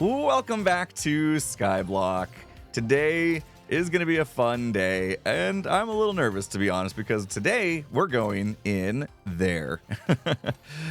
Welcome back to Skyblock. Today is going to be a fun day, and I'm a little nervous, to be honest, because today we're going in there.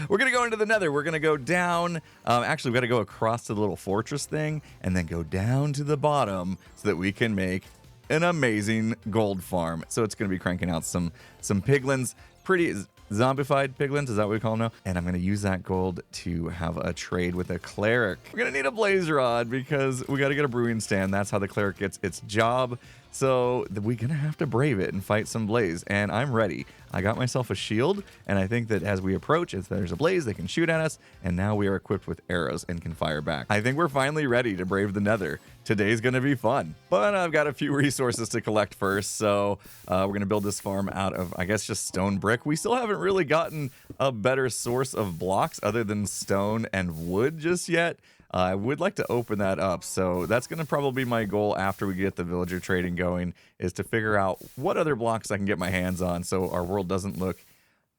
We're going to go into the Nether. We're going to go down. Actually, we got to go across to the little fortress thing and then go down to the bottom so that we can make an amazing gold farm. So it's going to be cranking out some piglins, pretty zombified piglins, is that what we call them now? And I'm going to use that gold to have a trade with a cleric. We're going to need a blaze rod because we got to get a brewing stand. That's how the cleric gets its job. So we're going to have to brave it and fight some blaze. And I'm ready. I got myself a shield, and I think that as we approach, if there's a blaze, they can shoot at us. And now we are equipped with arrows and can fire back. I think we're finally ready to brave the Nether. Today's going to be fun. But I've got a few resources to collect first. So we're going to build this farm out of, I guess, just stone brick. We still haven't really gotten a better source of blocks other than stone and wood just yet. I would like to open that up, so that's going to probably be my goal after we get the villager trading going, is to figure out what other blocks I can get my hands on so our world doesn't look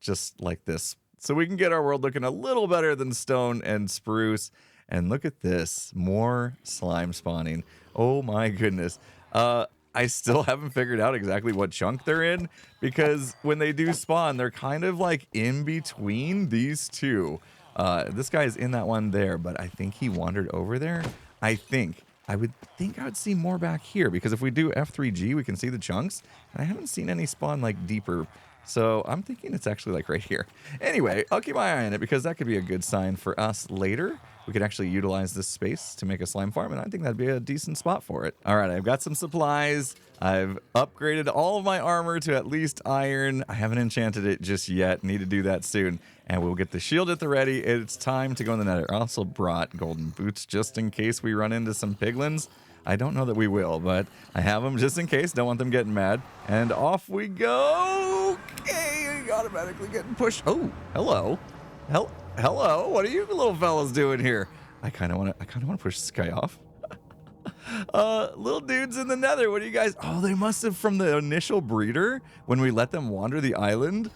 just like this. So we can get our world looking a little better than stone and spruce. And look at this, more slime spawning. Oh my goodness. I still haven't figured out exactly what chunk they're in, because when they do spawn, they're kind of like in between these two. This guy is in that one there, but I think he wandered over there. I would see more back here, because if we do F3G, we can see the chunks. And I haven't seen any spawn like deeper. So I'm thinking it's actually like right here. Anyway, I'll keep my eye on it because that could be a good sign for us later. We could actually utilize this space to make a slime farm, and I think that'd be a decent spot for it. All right, I've got some supplies. I've upgraded all of my armor to at least iron. I haven't enchanted it just yet. Need to do that soon. And we'll get the shield at the ready. It's time to go in the Nether. I also brought golden boots just in case we run into some piglins. I don't know that we will, but I have them just in case. Don't want them getting mad. And off we go. Okay, automatically getting pushed. Oh, hello. Hello. What are you little fellas doing here? I kind of want to push this guy off. Little dudes in the Nether. What are you guys? Oh, they must have, from the initial breeder, when we let them wander the island,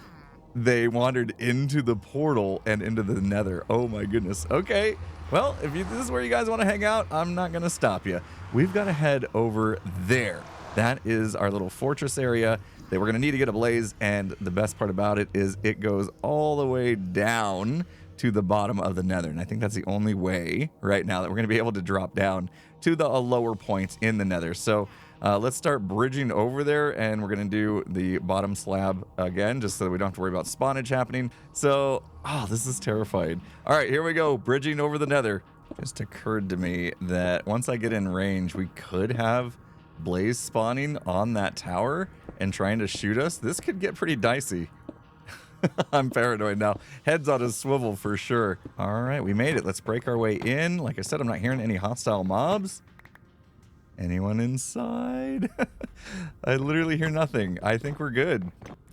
they wandered into the portal and into the Nether. Oh my goodness. Okay. Well, if this is where you guys want to hang out, I'm not going to stop you. We've got to head over there. That is our little fortress area that we're going to need to get a blaze. And the best part about it is it goes all the way down to the bottom of the Nether. And I think that's the only way right now that we're going to be able to drop down to a lower point in the Nether. So let's start bridging over there, and we're going to do the bottom slab again, just so that we don't have to worry about spawnage happening. So, this is terrifying. All right, here we go, bridging over the Nether. Just occurred to me that once I get in range, we could have blaze spawning on that tower and trying to shoot us. This could get pretty dicey. I'm paranoid now. Head's on a swivel for sure. All right, we made it. Let's break our way in. Like I said, I'm not hearing any hostile mobs. Anyone inside? I literally hear nothing. I think we're good.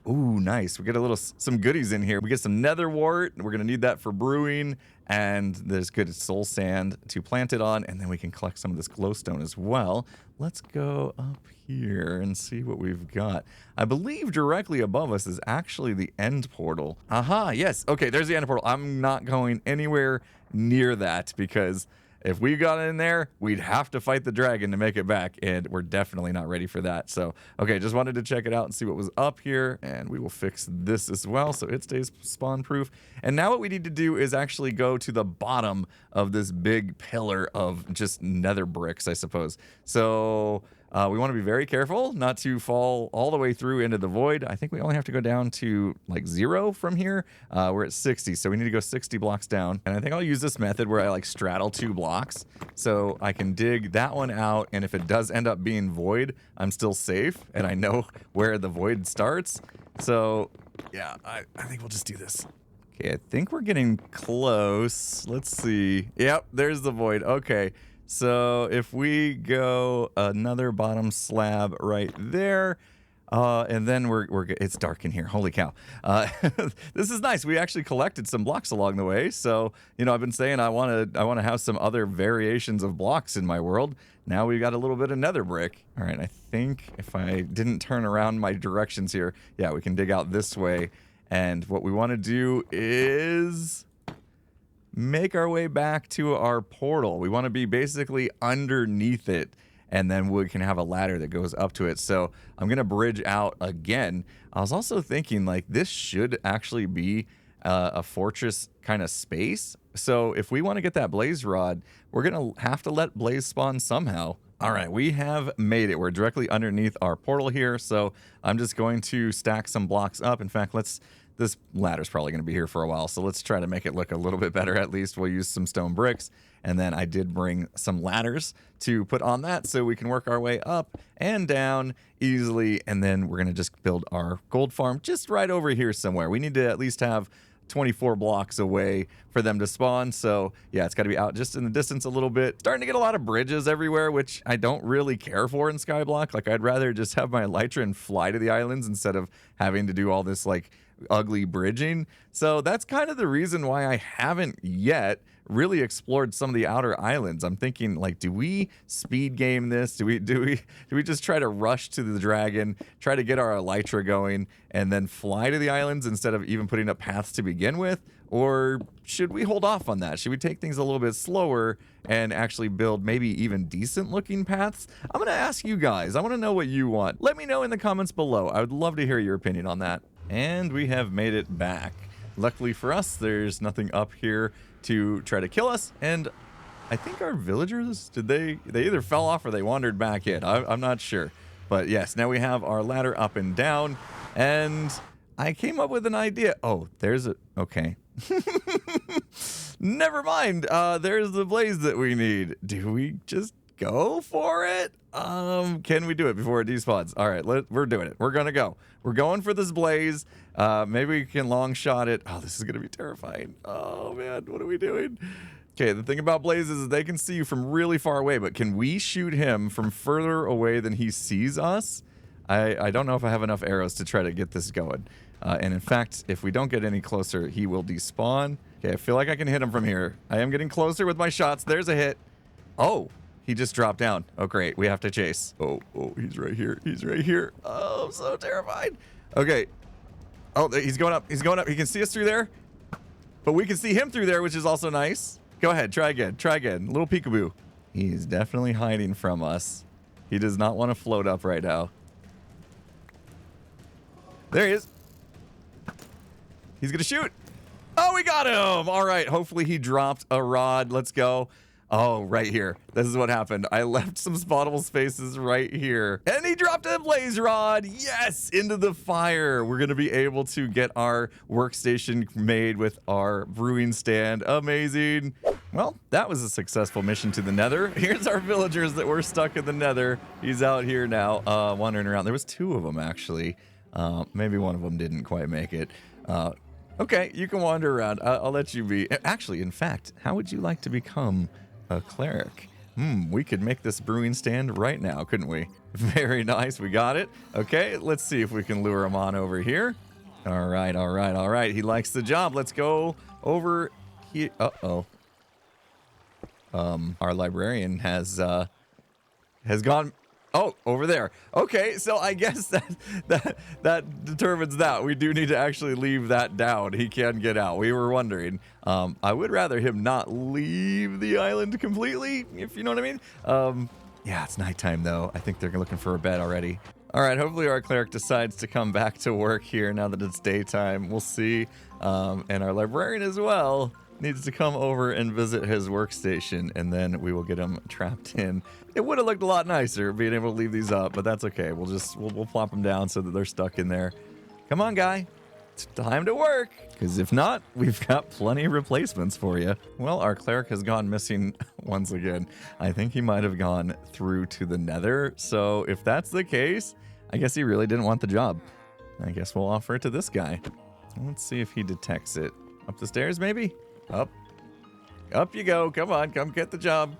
Ooh, nice. We get some goodies in here. We get some nether wart. We're going to need that for brewing. And there's good soul sand to plant it on. And then we can collect some of this glowstone as well. Let's go up here and see what we've got. I believe directly above us is actually the end portal. Aha, yes. Okay, there's the end portal. I'm not going anywhere near that because if we got in there, we'd have to fight the dragon to make it back, and we're definitely not ready for that. So, okay, just wanted to check it out and see what was up here, and we will fix this as well so it stays spawn-proof. And now what we need to do is actually go to the bottom of this big pillar of just nether bricks, I suppose. So we want to be very careful not to fall all the way through into the void. I think we only have to go down to like 0 from here. We're at 60, so we need to go 60 blocks down. And I think I'll use this method where I like straddle 2 blocks so I can dig that one out. And if it does end up being void, I'm still safe and I know where the void starts. So yeah, I think we'll just do this. Okay, I think we're getting close. Let's see. Yep, there's the void. Okay. So if we go another bottom slab right there, and then it's dark in here. Holy cow. This is nice. We actually collected some blocks along the way. So, you know, I've been saying I want to have some other variations of blocks in my world. Now we've got a little bit of nether brick. All right, I think if I didn't turn around my directions here, yeah, we can dig out this way. And what we want to do is make our way back to our portal. We want to be basically underneath it, and then we can have a ladder that goes up to it. So I'm going to bridge out again. I was also thinking, like, this should actually be a fortress kind of space. So if we want to get that blaze rod, we're going to have to let blaze spawn somehow. All right, we have made it. We're directly underneath our portal here. So I'm just going to stack some blocks up. In fact, this ladder's probably going to be here for a while, so let's try to make it look a little bit better at least. We'll use some stone bricks, and then I did bring some ladders to put on that so we can work our way up and down easily, and then we're going to just build our gold farm just right over here somewhere. We need to at least have 24 blocks away for them to spawn, so yeah, it's got to be out just in the distance a little bit. Starting to get a lot of bridges everywhere, which I don't really care for in Skyblock. Like, I'd rather just have my elytra and fly to the islands instead of having to do all this, like, ugly bridging. So that's kind of the reason why I haven't yet really explored some of the outer islands. I'm thinking, like, do we speed game this? Do we just try to rush to the dragon, try to get our elytra going, and then fly to the islands instead of even putting up paths to begin with? Or should we hold off on that? Should we take things a little bit slower and actually build maybe even decent looking paths? I'm going to ask you guys. I want to know what you want. Let me know in the comments below. I would love to hear your opinion on that. And we have made it back. Luckily for us, there's nothing up here to try to kill us. And I think our villagers, they either fell off or they wandered back in. I'm not sure. But yes, now we have our ladder up and down. And I came up with an idea. Oh, there's a... Okay. Never mind. There's the blaze that we need. Do we just go for it? Can we do it before it despawns? All right, we're doing it. We're gonna go. We're going for this blaze. Maybe we can long shot it. Oh, this is gonna be terrifying. Oh man, what are we doing? Okay, the thing about blazes is they can see you from really far away, but can we shoot him from further away than he sees us? I don't know if I have enough arrows to try to get this going. And in fact, if we don't get any closer, he will despawn. Okay, I feel like I can hit him from here. I am getting closer with my shots. There's a hit. Oh, he just dropped down. Oh, great. We have to chase. Oh, he's right here. He's right here. Oh, I'm so terrified. Okay. Oh, he's going up. He's going up. He can see us through there, but we can see him through there, which is also nice. Go ahead. Try again. Try again. Little peekaboo. He's definitely hiding from us. He does not want to float up right now. There he is. He's going to shoot. Oh, we got him. All right. Hopefully he dropped a rod. Let's go. Oh, right here. This is what happened. I left some spawnable spaces right here. And he dropped a blaze rod. Yes, into the fire. We're going to be able to get our workstation made with our brewing stand. Amazing. Well, that was a successful mission to the Nether. Here's our villagers that were stuck in the Nether. He's out here now, wandering around. There was 2 of them, actually. Maybe one of them didn't quite make it. Okay, you can wander around. I'll let you be. Actually, in fact, how would you like to become a cleric? We could make this brewing stand right now, couldn't we? Very nice. We got it. Okay, let's see if we can lure him on over here. All right, all right, all right. He likes the job. Let's go over here. Uh-oh. Our librarian has gone... Oh, over there. Okay, so I guess that determines that. We do need to actually leave that down. He can get out. We were wondering. I would rather him not leave the island completely, if you know what I mean. Yeah, it's nighttime, though. I think they're looking for a bed already. All right, hopefully our cleric decides to come back to work here now that it's daytime. We'll see. And our librarian as well needs to come over and visit his workstation, and then we will get him trapped in. It would have looked a lot nicer being able to leave these up, but that's okay. We'll plop them down so that they're stuck in there. Come on, guy. It's time to work, because if not, we've got plenty of replacements for you. Well, our cleric has gone missing once again. I think he might have gone through to the Nether, so if that's the case, I guess he really didn't want the job. I guess we'll offer it to this guy. Let's see if he detects it. Up the stairs, maybe? Up. Up you go. Come on, come get the job.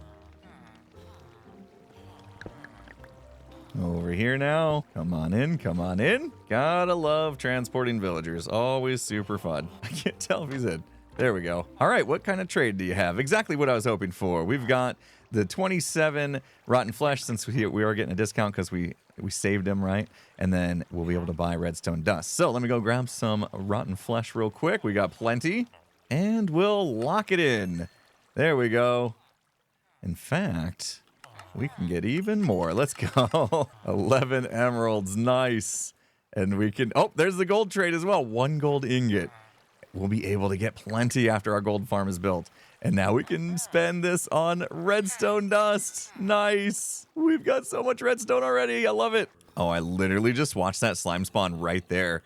Over here now. Come on in, come on in. Gotta love transporting villagers. Always super fun. I can't tell if he's in. There we go. All right, what kind of trade do you have? Exactly what I was hoping for. We've got the 27 rotten flesh, since we are getting a discount because we saved him, right? And then we'll be able to buy redstone dust. So let me go grab some rotten flesh real quick. We got plenty. And we'll lock it in. There we go. In fact, we can get even more. Let's go. 11 emeralds. Nice. And we can... Oh, there's the gold trade as well. 1 gold ingot. We'll be able to get plenty after our gold farm is built. And now we can spend this on redstone dust. Nice. We've got so much redstone already. I love it. Oh, I literally just watched that slime spawn right there.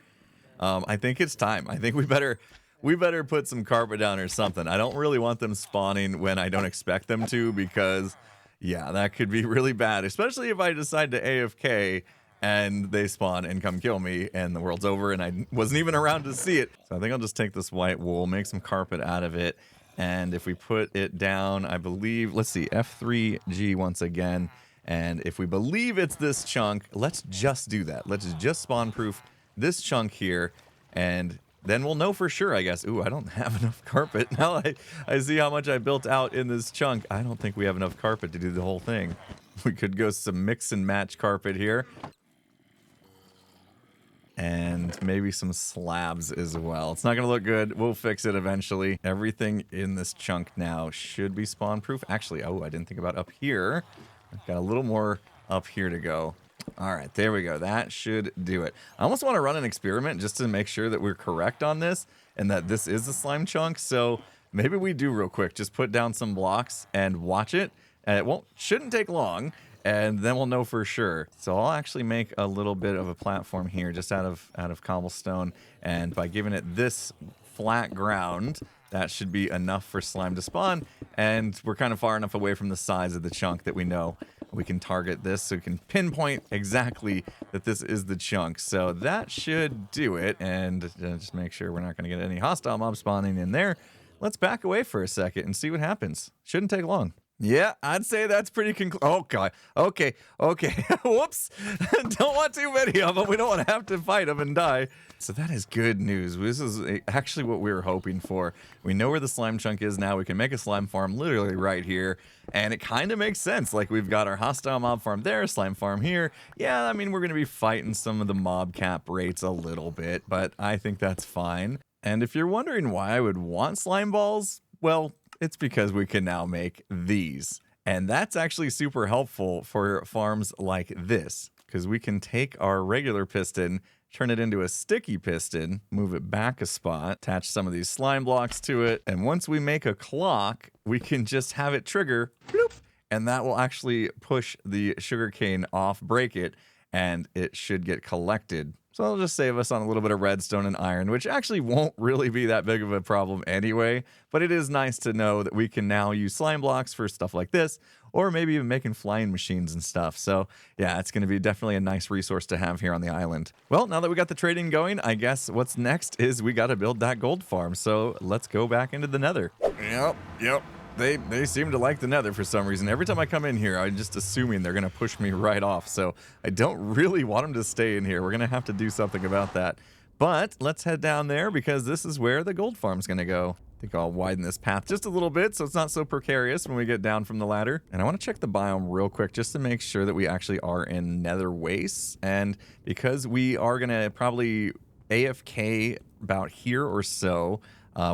I think it's time. I think we better put some carpet down or something. I don't really want them spawning when I don't expect them to, because yeah, that could be really bad, especially if I decide to AFK and they spawn and come kill me and the world's over and I wasn't even around to see it. So I think I'll just take this white wool, make some carpet out of it. And if we put it down, I believe, let's see, F3G once again. And if we believe it's this chunk, let's just do that. Let's just spawn proof this chunk here, and then we'll know for sure, I guess. Ooh, I don't have enough carpet. Now I see how much I built out in this chunk. I don't think we have enough carpet to do the whole thing. We could go some mix and match carpet here. And maybe some slabs as well. It's not going to look good. We'll fix it eventually. Everything in this chunk now should be spawn proof. Actually, oh, I didn't think about up here. I've got a little more up here to go. All right, there we go. That should do it. I almost want to run an experiment just to make sure that we're correct on this and that this is a slime chunk. So maybe we do real quick. Just put down some blocks and watch it. And it shouldn't take long. And then we'll know for sure. So I'll actually make a little bit of a platform here just out of cobblestone. And by giving it this flat ground, that should be enough for slime to spawn. And we're kind of far enough away from the size of the chunk that we know we can target this, so we can pinpoint exactly that this is the chunk. So that should do it. And just make sure we're not going to get any hostile mob spawning in there. Let's back away for a second and see what happens. Shouldn't take long. Yeah, I'd say that's pretty oh, God. Okay. Whoops. Don't want too many of them. We don't want to have to fight them and die. So that is good news. This is actually what we were hoping for. We know where the slime chunk is now. We can make a slime farm literally right here. And it kind of makes sense. Like, we've got our hostile mob farm there, slime farm here. Yeah, I mean, we're going to be fighting some of the mob cap rates a little bit, but I think that's fine. And if you're wondering why I would want slime balls, well, it's because we can now make these. And that's actually super helpful for farms like this, because we can take our regular piston, turn it into a sticky piston, move it back a spot, attach some of these slime blocks to it, and once we make a clock, we can just have it trigger, bloop, and that will actually push the sugarcane off, break it, and it should get collected. So it'll just save us on a little bit of redstone and iron, which actually won't really be that big of a problem anyway. But it is nice to know that we can now use slime blocks for stuff like this, or maybe even making flying machines and stuff. So yeah, it's going to be definitely a nice resource to have here on the island. Well, now that we got the trading going, I guess what's next is we got to build that gold farm. So let's go back into the Nether. Yep. They seem to like the Nether for some reason. Every time I come in here, I'm just assuming they're going to push me right off. So I don't really want them to stay in here. We're going to have to do something about that. But let's head down there because this is where the gold farm's going to go. I think I'll widen this path just a little bit so it's not so precarious when we get down from the ladder. And I want to check the biome real quick just to make sure that we actually are in Nether wastes. And because we are going to probably AFK about here or so,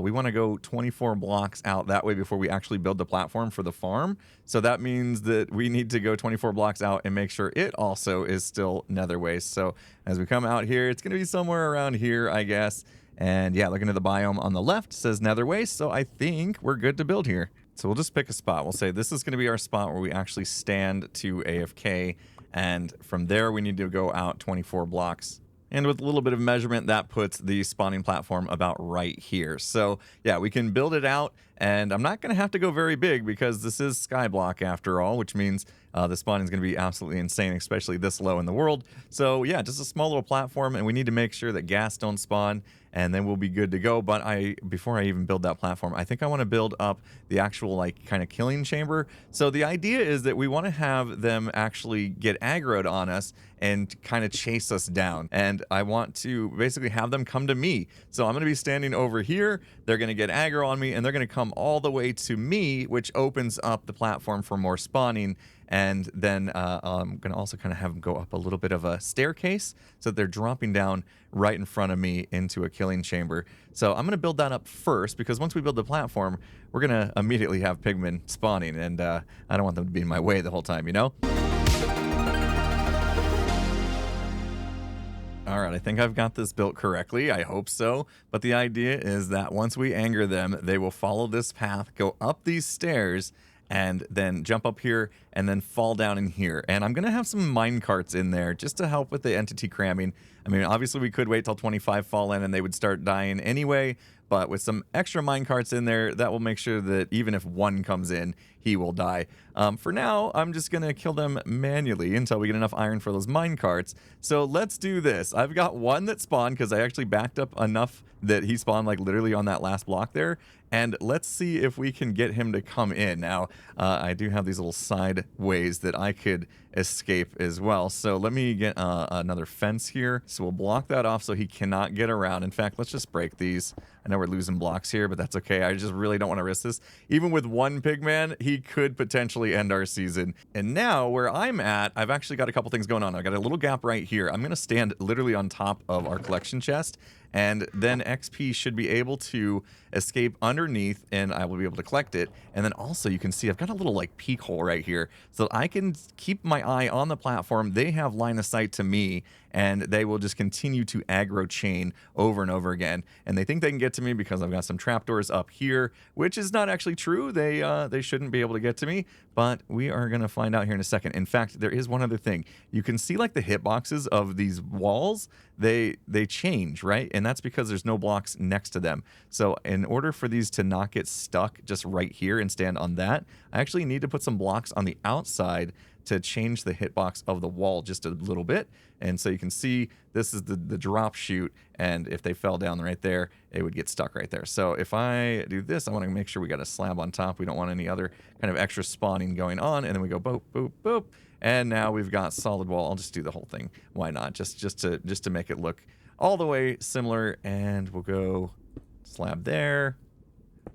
we want to go 24 blocks out that way before we actually build the platform for the farm. So that means that we need to go 24 blocks out and make sure it also is still Nether waste. So as we come out here, it's going to be somewhere around here, I guess. And yeah, looking at the biome on the left says Nether waste. So I think we're good to build here. So we'll just pick a spot. We'll say this is going to be our spot where we actually stand to AFK. And from there, we need to go out 24 blocks. And with a little bit of measurement, that puts the spawning platform about right here. So yeah, we can build it out, and I'm not going to have to go very big because this is Skyblock after all, which means the spawning is going to be absolutely insane, especially this low in the world. So yeah, just a small little platform, and we need to make sure that gas don't spawn, and then we'll be good to go. But before I even build that platform, I think I want to build up the actual like kind of killing chamber. So the idea is that we want to have them actually get aggroed on us and kind of chase us down. And I want to basically have them come to me. So I'm going to be standing over here. They're going to get aggro on me, and they're going to come all the way to me, which opens up the platform for more spawning. And then I'm going to also kind of have them go up a little bit of a staircase so that they're dropping down right in front of me into a killing chamber. So I'm going to build that up first, because once we build the platform, we're going to immediately have pigmen spawning, and I don't want them to be in my way the whole time, you know? All right, I think I've got this built correctly. I hope so. But the idea is that once we anger them, they will follow this path, go up these stairs, and then jump up here and then fall down in here. And I'm going to have some mine carts in there just to help with the entity cramming. I mean, obviously we could wait till 25 fall in and they would start dying anyway, but with some extra mine carts in there, that will make sure that even if one comes in, he will die. For now, I'm just going to kill them manually until we get enough iron for those mine carts. So let's do this. I've got one that spawned because I actually backed up enough that he spawned like literally on that last block there. And let's see if we can get him to come in. Now, I do have these little side ways that I could escape as well. So let me get another fence here. So we'll block that off so he cannot get around. In fact, let's just break these. I know we're losing blocks here, but that's okay. I just really don't want to risk this. Even with one pigman, he could potentially end our season. And now where I'm at, I've actually got a couple things going on. I've got a little gap right here. I'm going to stand literally on top of our collection chest, and then XP should be able to escape underneath, and I will be able to collect it. And then also you can see I've got a little like peek hole right here, so that I can keep my eye on the platform. They have line of sight to me, and they will just continue to aggro chain over and over again. And they think they can get to me because I've got some trapdoors up here, which is not actually true. They shouldn't be able to get to me, but we are going to find out here in a second. In fact, there is one other thing. You can see like the hitboxes of these walls, they change, right? And that's because there's no blocks next to them. So in order for these to not get stuck just right here and stand on that, I actually need to put some blocks on the outside to change the hitbox of the wall just a little bit. And so you can see this is the drop chute, and if they fell down right there, it would get stuck right there. So if I do this, I want to make sure we got a slab on top. We don't want any other kind of extra spawning going on. And then we go boop, boop, boop. And now we've got solid wall. I'll just do the whole thing. Why not? Just to make it look all the way similar. And we'll go slab there.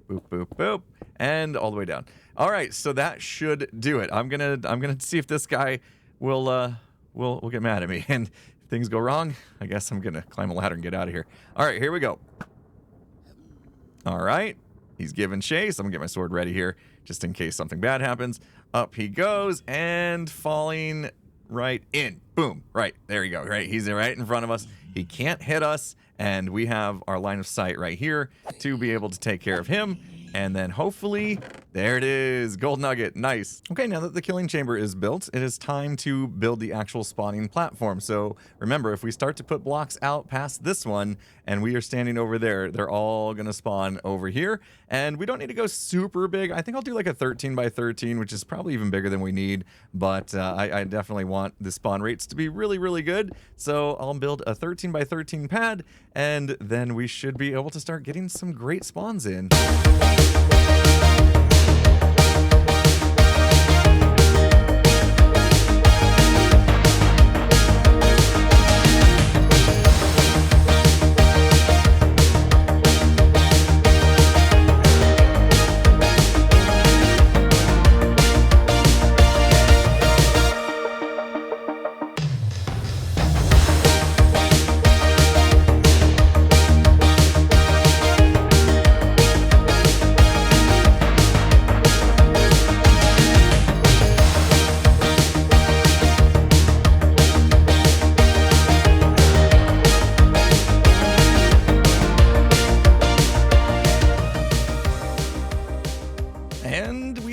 Boop, boop, boop. And all the way down. All right, so that should do it. I'm gonna see if this guy will get mad at me. And if things go wrong, I guess I'm gonna climb a ladder and get out of here. All right, here we go. All right, he's giving chase. I'm gonna get my sword ready here just in case something bad happens. Up he goes and falling right in. Boom, right, there you go, right? He's right in front of us. He can't hit us, and we have our line of sight right here to be able to take care of him. And then hopefully, there it is, gold nugget, nice. Okay, now that the killing chamber is built, it is time to build the actual spawning platform. So remember, if we start to put blocks out past this one, and we are standing over there, they're all gonna spawn over here. And we don't need to go super big. I think I'll do like a 13 by 13, which is probably even bigger than we need, but I definitely want the spawn rates to be really, really good. So I'll build a 13 by 13 pad, and then we should be able to start getting some great spawns in.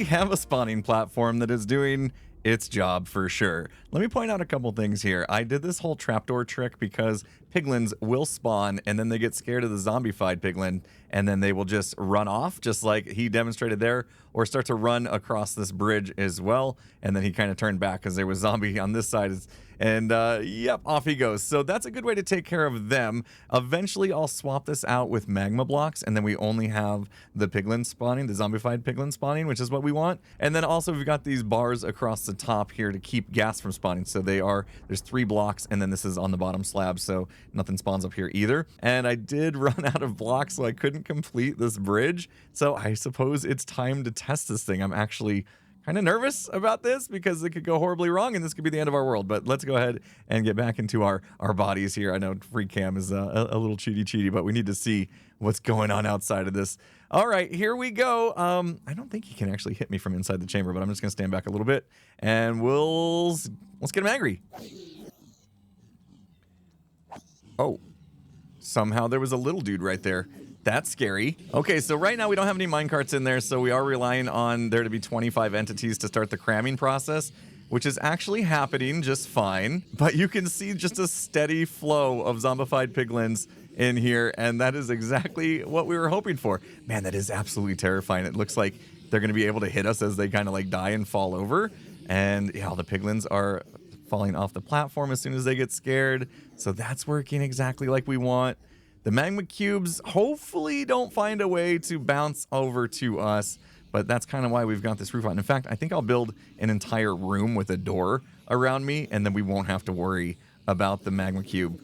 Have a spawning platform that is doing its job for sure. Let me point out a couple things here. I did this whole trapdoor trick because piglins will spawn and then they get scared of the zombified piglin and then they will just run off, just like he demonstrated there, or start to run across this bridge as well. And then he kind of turned back because there was zombie on this side. And yep, off he goes. So that's a good way to take care of them. Eventually, I'll swap this out with magma blocks, and then we only have the piglin spawning, the zombified piglin spawning, which is what we want. And then also we've got these bars across the top here to keep gas from spawning. So there's 3 blocks, and then this is on the bottom slab, so nothing spawns up here either. And I did run out of blocks, so I couldn't complete this bridge. So I suppose it's time to test this thing. I'm actually kind of nervous about this because it could go horribly wrong and this could be the end of our world. But let's go ahead and get back into our bodies here. I know free cam is a little cheaty, but we need to see what's going on outside of this. All right, here we go. I don't think he can actually hit me from inside the chamber, but I'm just going to stand back a little bit and let's get him angry. Oh, somehow there was a little dude right there. That's scary. Okay, so right now we don't have any minecarts in there, so we are relying on there to be 25 entities to start the cramming process, which is actually happening just fine. But you can see just a steady flow of zombified piglins in here, and that is exactly what we were hoping for. Man, that is absolutely terrifying. It looks like they're going to be able to hit us as they kind of like die and fall over. And yeah, all the piglins are falling off the platform as soon as they get scared. So that's working exactly like we want. The magma cubes hopefully don't find a way to bounce over to us, but that's kind of why we've got this roof on. In fact, I think I'll build an entire room with a door around me, and then we won't have to worry about the magma cube.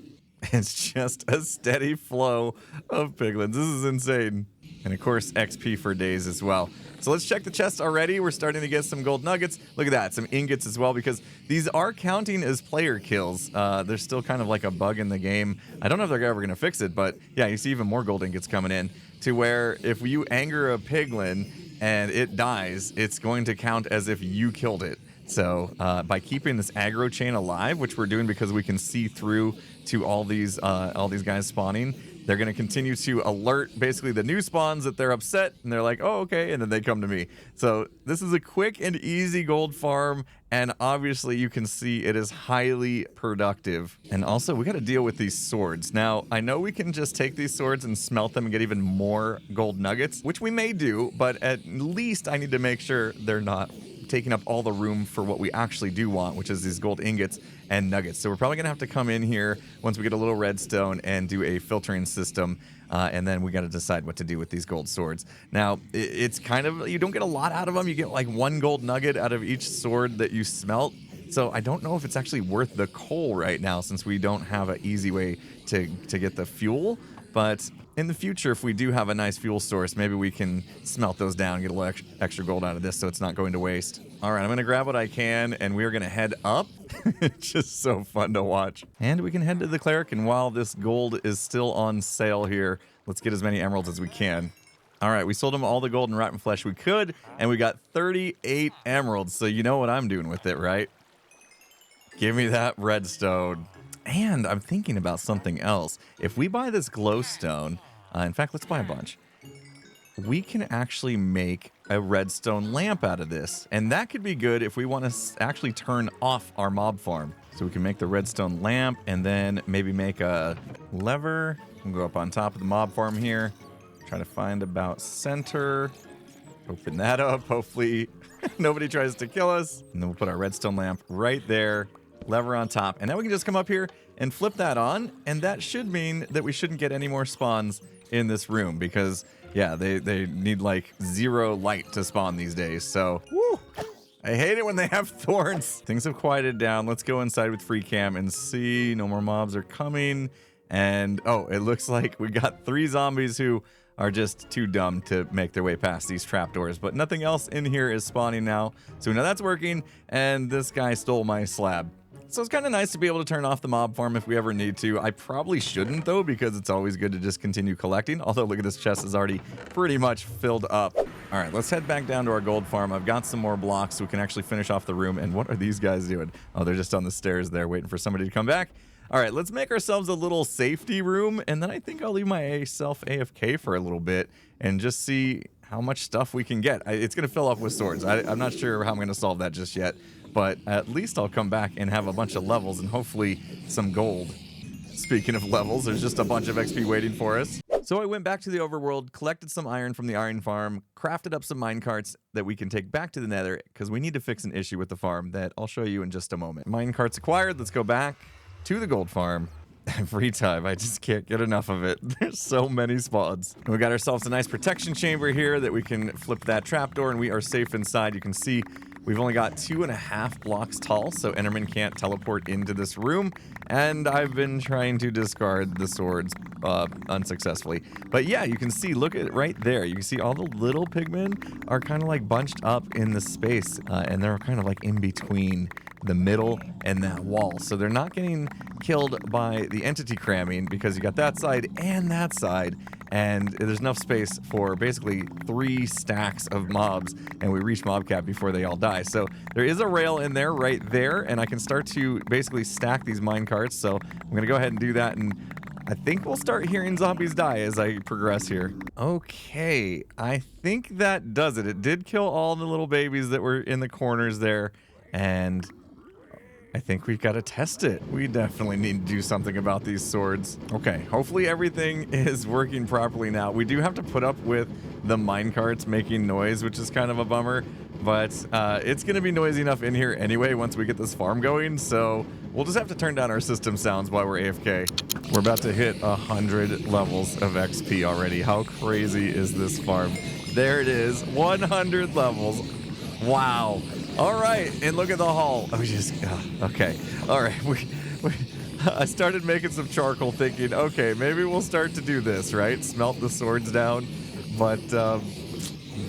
It's just a steady flow of piglins. This is insane. And of course, XP for days as well. So let's check the chest already. We're starting to get some gold nuggets. Look at that, some ingots as well, because these are counting as player kills. There's still kind of like a bug in the game. I don't know if they're ever going to fix it, but yeah, you see even more gold ingots coming in to where if you anger a piglin and it dies, it's going to count as if you killed it. So by keeping this aggro chain alive, which we're doing because we can see through to all these guys spawning, they're going to continue to alert basically the new spawns that they're upset, and they're like, oh, okay, and then they come to me. So this is a quick and easy gold farm, and obviously you can see it is highly productive. And also, we got to deal with these swords. Now, I know we can just take these swords and smelt them and get even more gold nuggets, which we may do, but at least I need to make sure they're not taking up all the room for what we actually do want, which is these gold ingots and nuggets. So we're probably gonna have to come in here once we get a little redstone and do a filtering system, and then we got to decide what to do with these gold swords. Now, it's kind of, you don't get a lot out of them. You get like 1 gold nugget out of each sword that you smelt. So I don't know if it's actually worth the coal right now, since we don't have an easy way to get the fuel. But in the future, if we do have a nice fuel source, maybe we can smelt those down and get a little extra gold out of this so it's not going to waste. All right, I'm going to grab what I can, and we're going to head up. It's just so fun to watch. And we can head to the cleric, and while this gold is still on sale here, let's get as many emeralds as we can. All right, we sold him all the gold and rotten flesh we could, and we got 38 emeralds, so you know what I'm doing with it, right? Give me that redstone. And I'm thinking about something else. If we buy this glowstone, in fact, let's buy a bunch. We can actually make a redstone lamp out of this. And that could be good if we want to actually turn off our mob farm. So we can make the redstone lamp and then maybe make a lever. We'll go up on top of the mob farm here. Try to find about center. Open that up. Hopefully nobody tries to kill us. And then we'll put our redstone lamp right there. Lever on top, and now we can just come up here and flip that on, and that should mean that we shouldn't get any more spawns in this room, because yeah, they need like 0 light to spawn these days. So woo, I hate it when they have thorns. Things have quieted down. Let's go inside with free cam and see. No more mobs are coming, and oh, it looks like we got 3 zombies who are just too dumb to make their way past these trapdoors, but nothing else in here is spawning now, so we know that's working. And this guy stole my slab. So it's kind of nice to be able to turn off the mob farm if we ever need to. I probably shouldn't, though, because it's always good to just continue collecting. Although, look at this chest is already pretty much filled up. All right, let's head back down to our gold farm. I've got some more blocks so we can actually finish off the room. And what are these guys doing? Oh, they're just on the stairs there waiting for somebody to come back. All right, let's make ourselves a little safety room. And then I think I'll leave myself AFK for a little bit and just see how much stuff we can get. It's going to fill up with swords. I'm not sure how I'm going to solve that just yet. But at least I'll come back and have a bunch of levels and hopefully some gold. Speaking of levels, there's just a bunch of XP waiting for us. So I went back to the overworld, collected some iron from the iron farm, crafted up some minecarts that we can take back to the nether, because we need to fix an issue with the farm that I'll show you in just a moment. Minecarts acquired, let's go back to the gold farm. Every time, I just can't get enough of it. There's so many spawns. And we got ourselves a nice protection chamber here that we can flip that trapdoor and we are safe inside. You can see We've only got 2.5 blocks tall, so Enderman can't teleport into this room, and I've been trying to discard the swords unsuccessfully. But yeah, you can see, look at it right there. You can see all the little pigmen are kind of like bunched up in the space, and they're kind of like in between the middle and that wall. So they're not getting killed by the entity cramming because you got that side and that side, and there's enough space for basically 3 stacks of mobs, and we reach mob cap before they all die. So there is a rail in there right there, and I can start to basically stack these mine carts. So I'm gonna go ahead and do that, and I think we'll start hearing zombies die as I progress here. Okay, I think that does it. It did kill all the little babies that were in the corners there, and I think we've got to test it. We definitely need to do something about these swords. Okay, hopefully everything is working properly now. We do have to put up with the minecarts making noise, which is kind of a bummer, but it's going to be noisy enough in here anyway once we get this farm going, so we'll just have to turn down our system sounds while we're AFK. We're about to hit 100 levels of XP already. How crazy is this farm? There it is, 100 levels. Wow. All right, and look at the haul. Okay. All right, I started making some charcoal thinking, okay, maybe we'll start to do this, right? Smelt the swords down, but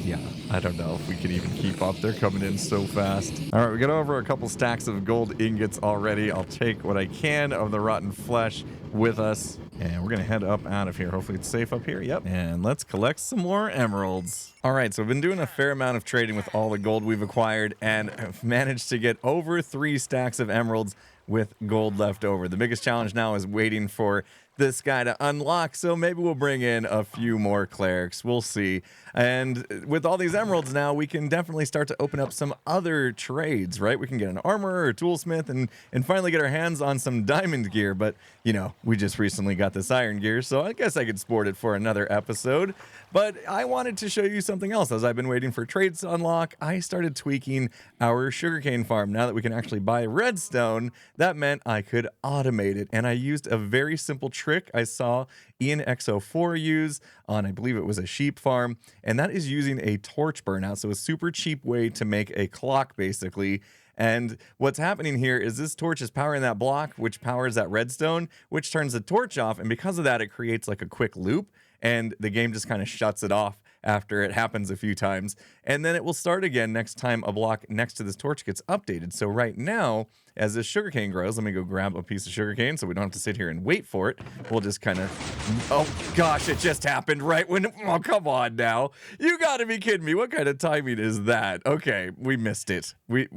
yeah, I don't know if we can even keep up. They're coming in so fast. All right, we got over a couple stacks of gold ingots already. I'll take what I can of the rotten flesh with us, and we're gonna head up out of here. Hopefully it's safe up here. Yep. And let's collect some more emeralds. All right, so I've been doing a fair amount of trading with all the gold we've acquired, and I've managed to get over 3 stacks of emeralds with gold left over. The biggest challenge now is waiting for this guy to unlock, so maybe we'll bring in a few more clerics. We'll see. And with all these emeralds now, we can definitely start to open up some other trades, right? We can get an armorer or toolsmith and finally get our hands on some diamond gear. But, you know, we just recently got this iron gear, so I guess I could sport it for another episode. But I wanted to show you something else. As I've been waiting for trades to unlock, I started tweaking our sugarcane farm. Now that we can actually buy redstone, that meant I could automate it. And I used a very simple trick I saw Ian X04 use on, I believe it was a sheep farm, and that is using a torch burnout. So a super cheap way to make a clock, basically. And what's happening here is this torch is powering that block, which powers that redstone, which turns the torch off. And because of that, it creates like a quick loop, and the game just kind of shuts it off after it happens a few times. And then it will start again next time a block next to this torch gets updated. So right now, as this sugarcane grows, let me go grab a piece of sugarcane so we don't have to sit here and wait for it. We'll just kind of, oh gosh, it just happened right when, oh, come on now. You gotta be kidding me. What kind of timing is that? Okay, we missed it. We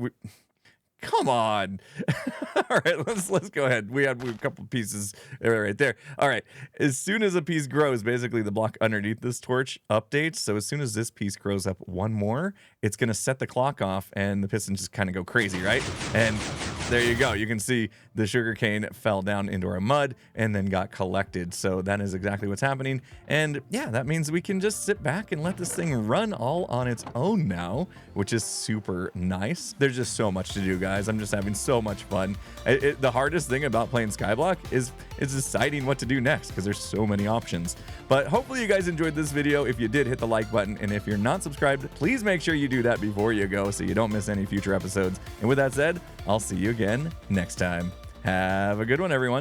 come on. All right, let's go ahead. We had a couple pieces right there. All right, as soon as a piece grows, basically the block underneath this torch updates. So as soon as this piece grows up one more, it's going to set the clock off, and the pistons just kind of go crazy, right? And there you go. You can see the sugarcane fell down into our mud and then got collected. So that is exactly what's happening. And yeah, that means we can just sit back and let this thing run all on its own now, which is super nice. There's just so much to do, guys. I'm just having so much fun. The hardest thing about playing Skyblock is deciding what to do next, because there's so many options. But hopefully you guys enjoyed this video. If you did, hit the like button, and if you're not subscribed, please make sure you do that before you go so you don't miss any future episodes. And with that said, I'll see you again next time. Have a good one, everyone.